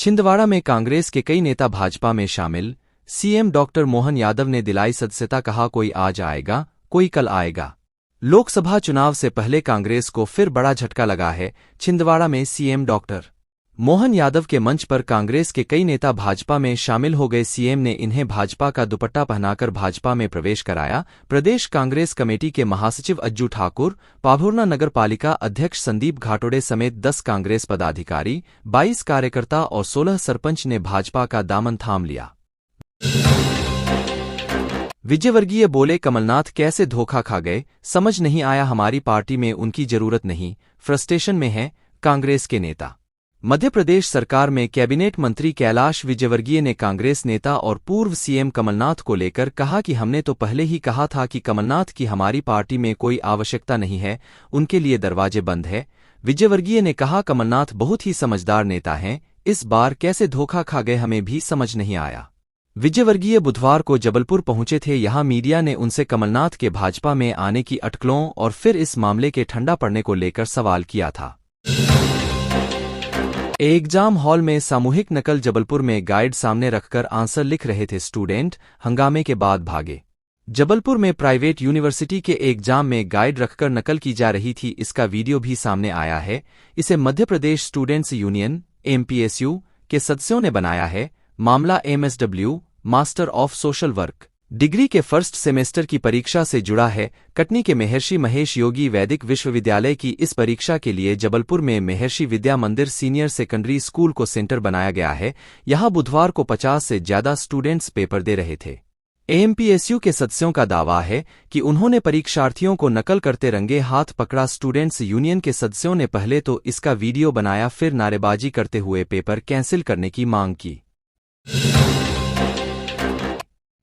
छिंदवाड़ा में कांग्रेस के कई नेता भाजपा में शामिल। सीएम डॉक्टर मोहन यादव ने दिलाई सदस्यता, कहा कोई आज आएगा कोई कल आएगा। लोकसभा चुनाव से पहले कांग्रेस को फिर बड़ा झटका लगा है। छिंदवाड़ा में सीएम डॉक्टर मोहन यादव के मंच पर कांग्रेस के कई नेता भाजपा में शामिल हो गए। सीएम ने इन्हें भाजपा का दुपट्टा पहनाकर भाजपा में प्रवेश कराया। प्रदेश कांग्रेस कमेटी के महासचिव अज्जू ठाकुर, पाभुरना नगर पालिका अध्यक्ष संदीप घाटोड़े समेत 10 कांग्रेस पदाधिकारी, 22 कार्यकर्ता और 16 सरपंच ने भाजपा का दामन थाम लिया। विजयवर्गीय बोले, कमलनाथ कैसे धोखा खा गए, समझ नहीं आया, हमारी पार्टी में उनकी जरूरत नहीं, फ्रस्ट्रेशन में है कांग्रेस के नेता। मध्य प्रदेश सरकार में कैबिनेट मंत्री कैलाश विजयवर्गीय ने कांग्रेस नेता और पूर्व सीएम कमलनाथ को लेकर कहा कि हमने तो पहले ही कहा था कि कमलनाथ की हमारी पार्टी में कोई आवश्यकता नहीं है, उनके लिए दरवाजे बंद है। विजयवर्गीय ने कहा, कमलनाथ बहुत ही समझदार नेता हैं, इस बार कैसे धोखा खा गए हमें भी समझ नहीं आया। विजयवर्गीय बुधवार को जबलपुर पहुंचे थे। यहां मीडिया ने उनसे कमलनाथ के भाजपा में आने की अटकलों और फिर इस मामले के ठंडा पड़ने को लेकर सवाल किया था। एग्जाम हॉल में सामूहिक नकल। जबलपुर में गाइड सामने रखकर आंसर लिख रहे थे स्टूडेंट, हंगामे के बाद भागे। जबलपुर में प्राइवेट यूनिवर्सिटी के एग्जाम में गाइड रखकर नकल की जा रही थी। इसका वीडियो भी सामने आया है। इसे Madhya Pradesh students union (MPSU) के सदस्यों ने बनाया है। मामला MSW master of social work degree के फर्स्ट सेमेस्टर की परीक्षा से जुड़ा है। कटनी के महर्षि महेश योगी वैदिक विश्वविद्यालय की इस परीक्षा के लिए जबलपुर में महर्षि विद्या मंदिर सीनियर सेकेंडरी स्कूल को सेंटर बनाया गया है। यहां बुधवार को 50 से ज्यादा स्टूडेंट्स पेपर दे रहे थे। MPSU के सदस्यों का दावा है कि उन्होंने परीक्षार्थियों को नकल करते रंगे हाथ पकड़ा। स्टूडेंट्स यूनियन के सदस्यों ने पहले तो इसका वीडियो बनाया, फिर नारेबाजी करते हुए पेपर कैंसिल करने की मांग की।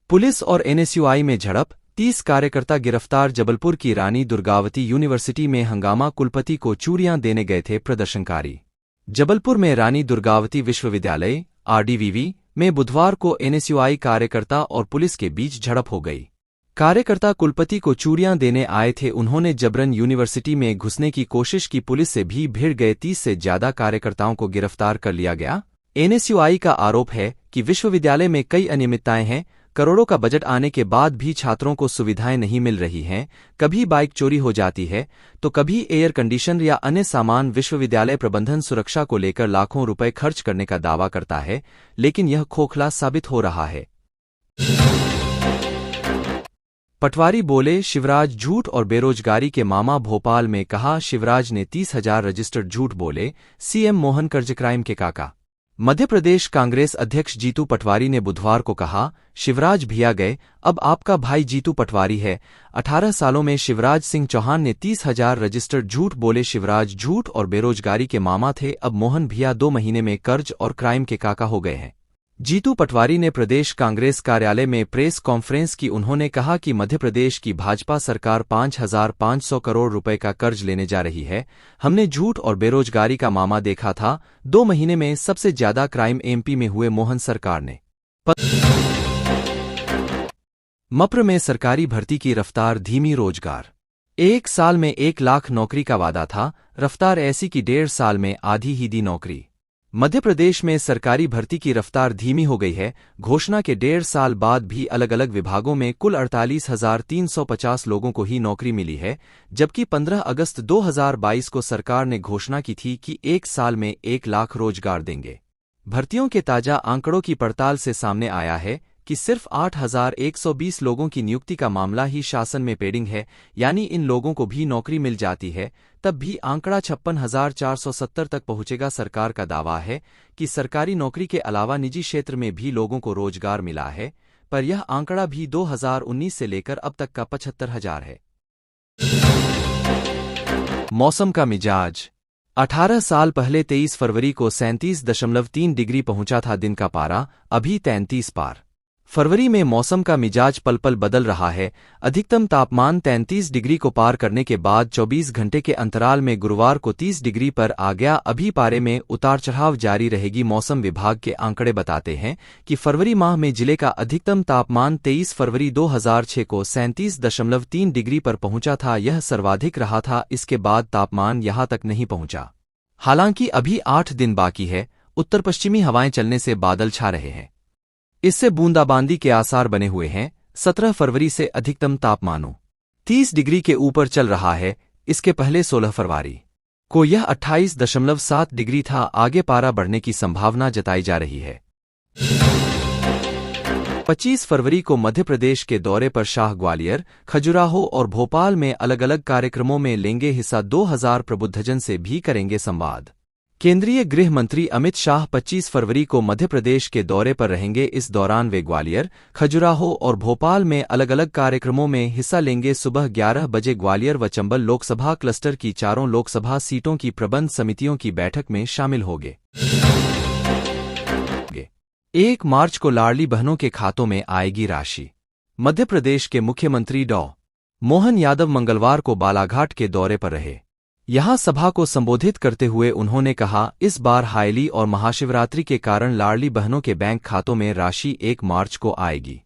पुलिस और NSUI में झड़प, 30 कार्यकर्ता गिरफ्तार। जबलपुर की रानी दुर्गावती यूनिवर्सिटी में हंगामा, कुलपति को चूड़ियां देने गए थे प्रदर्शनकारी। जबलपुर में रानी दुर्गावती विश्वविद्यालय RDVV में बुधवार को NSUI कार्यकर्ता और पुलिस के बीच झड़प हो गई। कार्यकर्ता कुलपति को चूड़ियां देने आए थे, उन्होंने जबरन यूनिवर्सिटी में घुसने की कोशिश की, पुलिस से भी भिड़ गए। 30 से ज्यादा कार्यकर्ताओं को गिरफ्तार कर लिया गया। NSUI का आरोप है कि विश्वविद्यालय में कई अनियमितताएं हैं। करोड़ों का बजट आने के बाद भी छात्रों को सुविधाएं नहीं मिल रही हैं। कभी बाइक चोरी हो जाती है तो कभी एयर कंडीशन या अन्य सामान। विश्वविद्यालय प्रबंधन सुरक्षा को लेकर लाखों रुपए खर्च करने का दावा करता है, लेकिन यह खोखला साबित हो रहा है। पटवारी बोले, शिवराज झूठ और बेरोजगारी के मामा। भोपाल में कहा, शिवराज ने 30,000 रजिस्टर्ड झूठ बोले, सीएम मोहन कर्ज क्राइम के काका। मध्य प्रदेश कांग्रेस अध्यक्ष जीतू पटवारी ने बुधवार को कहा, शिवराज भिया गए, अब आपका भाई जीतू पटवारी है। 18 सालों में शिवराज सिंह चौहान ने 30,000 रजिस्टर्ड झूठ बोले। शिवराज झूठ और बेरोजगारी के मामा थे, अब मोहन भिया 2 महीने में कर्ज और क्राइम के काका हो गए हैं। जीतू पटवारी ने प्रदेश कांग्रेस कार्यालय में प्रेस कॉन्फ्रेंस की। उन्होंने कहा कि मध्य प्रदेश की भाजपा सरकार 5,500 करोड़ रुपए का कर्ज लेने जा रही है। हमने झूठ और बेरोजगारी का मामा देखा था। 2 महीने में सबसे ज्यादा क्राइम MP में हुए मोहन सरकार ने। मप्र में सरकारी भर्ती की रफ्तार धीमी। रोजगार 1 साल में 1 लाख नौकरी का वादा था, रफ्तार ऐसी कि 1.5 साल में आधी ही दी नौकरी। मध्य प्रदेश में सरकारी भर्ती की रफ्तार धीमी हो गई है। घोषणा के 1.5 साल बाद भी अलग अलग विभागों में कुल 48,350 लोगों को ही नौकरी मिली है, जबकि 15 अगस्त 2022 को सरकार ने घोषणा की थी कि 1 साल में 1 लाख रोजगार देंगे। भर्तियों के ताजा आंकड़ों की पड़ताल से सामने आया है कि सिर्फ 8,120 लोगों की नियुक्ति का मामला ही शासन में पेंडिंग है, यानी इन लोगों को भी नौकरी मिल जाती है तब भी आंकड़ा 56,470 तक पहुंचेगा। सरकार का दावा है कि सरकारी नौकरी के अलावा निजी क्षेत्र में भी लोगों को रोजगार मिला है, पर यह आंकड़ा भी 2019 से लेकर अब तक का 75,000 है। मौसम का मिजाज, 18 साल पहले 23 फरवरी को 37.3 डिग्री पहुंचा था दिन का पारा, अभी 33 पार। फरवरी में मौसम का मिजाज पल पल बदल रहा है। अधिकतम तापमान 33 डिग्री को पार करने के बाद 24 घंटे के अंतराल में गुरुवार को 30 डिग्री पर आ गया। अभी पारे में उतार चढ़ाव जारी रहेगी। मौसम विभाग के आंकड़े बताते हैं कि फरवरी माह में जिले का अधिकतम तापमान 23 फरवरी 2006 को 37.3 डिग्री पर पहुंचा था। यह सर्वाधिक रहा था। इसके बाद तापमान यहां तक नहीं पहुंचा। हालांकि अभी 8 दिन बाकी है उत्तर पश्चिमी हवाएं चलने से बादल छा रहे हैं। इससे बूंदाबांदी के आसार बने हुए हैं। 17 फरवरी से अधिकतम तापमान 30 डिग्री के ऊपर चल रहा है। इसके पहले 16 फरवरी को यह 28.7 डिग्री था। आगे पारा बढ़ने की संभावना जताई जा रही है। 25 फरवरी को मध्य प्रदेश के दौरे पर शाह ग्वालियर, खजुराहो और भोपाल में अलग अलग कार्यक्रमों में लेंगे हिस्सा। 2000 प्रबुद्धजन से भी करेंगे संवाद। केंद्रीय गृह मंत्री अमित शाह 25 फरवरी को मध्य प्रदेश के दौरे पर रहेंगे। इस दौरान वे ग्वालियर, खजुराहो और भोपाल में अलग अलग कार्यक्रमों में हिस्सा लेंगे। सुबह 11 बजे ग्वालियर व चंबल लोकसभा क्लस्टर की चारों लोकसभा सीटों की प्रबंध समितियों की बैठक में शामिल होंगे। 1 मार्च को लाडली बहनों के खातों में आएगी राशि। मध्य प्रदेश के मुख्यमंत्री डॉ. मोहन यादव मंगलवार को बालाघाट के दौरे पर रहे। यहां सभा को संबोधित करते हुए उन्होंने कहा, इस बार हाईली और महाशिवरात्रि के कारण लाडली बहनों के बैंक खातों में राशि 1 मार्च को आएगी।